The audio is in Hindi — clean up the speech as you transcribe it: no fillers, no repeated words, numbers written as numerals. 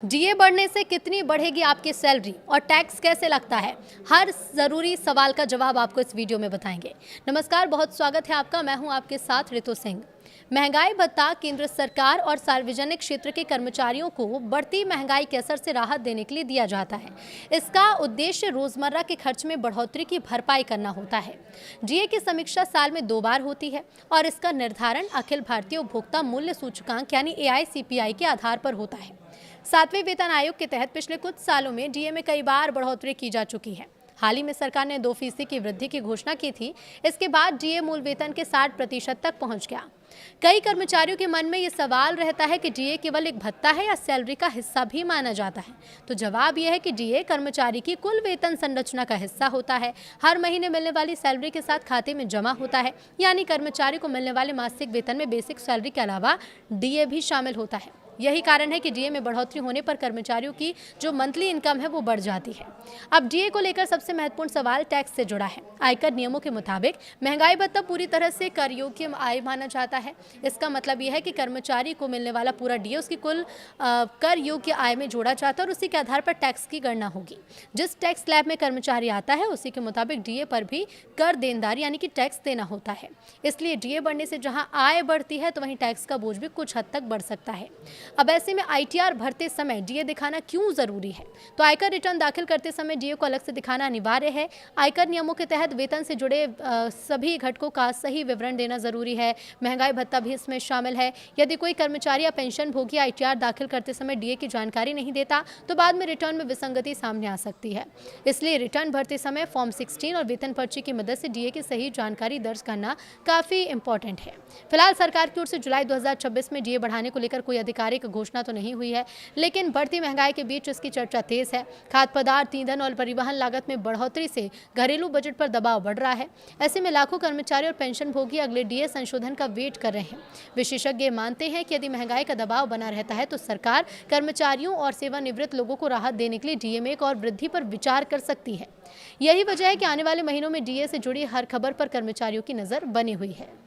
डीए बढ़ने से कितनी बढ़ेगी आपकी सैलरी और टैक्स कैसे लगता है, हर ज़रूरी सवाल का जवाब आपको इस वीडियो में बताएंगे। नमस्कार, बहुत स्वागत है आपका। मैं हूं आपके साथ ऋतु सिंह। महंगाई भत्ता केंद्र सरकार और सार्वजनिक क्षेत्र के कर्मचारियों को बढ़ती महंगाई के असर से राहत देने के लिए दिया जाता है। इसका उद्देश्य रोजमर्रा के खर्च में बढ़ोतरी की भरपाई करना होता है। डीए की समीक्षा साल में 2 बार होती है और इसका निर्धारण अखिल भारतीय उपभोक्ता मूल्य सूचकांक यानी AICPI के आधार पर होता है। 7वें वेतन आयोग के तहत पिछले कुछ सालों में डीए में कई बार बढ़ोतरी की जा चुकी है। हाल ही में सरकार ने 2% की वृद्धि की घोषणा की थी। इसके बाद डीए मूल वेतन के 60% तक पहुंच गया। कई कर्मचारियों के मन में ये सवाल रहता है कि डीए केवल एक भत्ता है या सैलरी का हिस्सा भी माना जाता है। तो जवाब यह है कि डीए कर्मचारी की कुल वेतन संरचना का हिस्सा होता है। हर महीने मिलने वाली सैलरी के साथ खाते में जमा होता है, यानी कर्मचारी को मिलने वाले मासिक वेतन में बेसिक सैलरी के अलावा डीए भी शामिल होता है। यही कारण है कि डीए में बढ़ोतरी होने पर कर्मचारियों की जो मंथली इनकम है वो बढ़ जाती है। अब डीए को लेकर सबसे महत्वपूर्ण सवाल टैक्स से जुड़ा है। आयकर नियमों के मुताबिक महंगाई भत्ता पूरी तरह से कर योग्य आय माना जाता है। इसका मतलब यह है कि कर्मचारी को मिलने वाला पूरा डीए उसकी कुल कर योग्य आय में जोड़ा जाता है और उसी के आधार पर टैक्स की गणना होगी। जिस टैक्स स्लैब में कर्मचारी आता है उसी के मुताबिक डीए पर भी कर देनदार यानी कि टैक्स देना होता है। इसलिए डीए बढ़ने से जहां आय बढ़ती है तो वहीं टैक्स का बोझ भी कुछ हद तक बढ़ सकता है। अब ऐसे में ITR भरते समय डीए दिखाना क्यों जरूरी है? तो आयकर रिटर्न दाखिल करते समय डीए को अलग से दिखाना अनिवार्य है। आयकर नियमों के तहत वेतन से जुड़े सभी घटकों का सही विवरण देना जरूरी है। महंगाई भत्ता भी इसमें शामिल है। यदि कोई कर्मचारी या पेंशन भोगी ITR दाखिल करते समय डीए की जानकारी नहीं देता तो बाद में रिटर्न में विसंगति सामने आ सकती है। इसलिए रिटर्न भरते समय फॉर्म 16 और वेतन पर्ची की मदद से डीए की सही जानकारी दर्ज करना काफी इंपॉर्टेंट है। फिलहाल सरकार की ओर से जुलाई 2026 में डीए बढ़ाने को लेकर कोई आधिकारिक घोषणा तो नहीं हुई है, लेकिन बढ़ती महंगाई के बीच इसकी चर्चा तेज है। खाद्य पदार्थ, ईंधन और परिवहन लागत में बढ़ोतरी से घरेलू बजट पर दबाव बढ़ रहा है। ऐसे में लाखों कर्मचारी और पेंशन भोगी अगले डीए संशोधन का वेट कर रहे हैं। विशेषज्ञ मानते हैं कि यदि महंगाई का दबाव बना रहता है तो सरकार कर्मचारियों और सेवानिवृत्त लोगों को राहत देने के लिए डीए में एक और वृद्धि पर विचार कर सकती है। यही वजह है कि आने वाले महीनों में डीए से जुड़ी हर खबर पर कर्मचारियों की नजर बनी हुई है।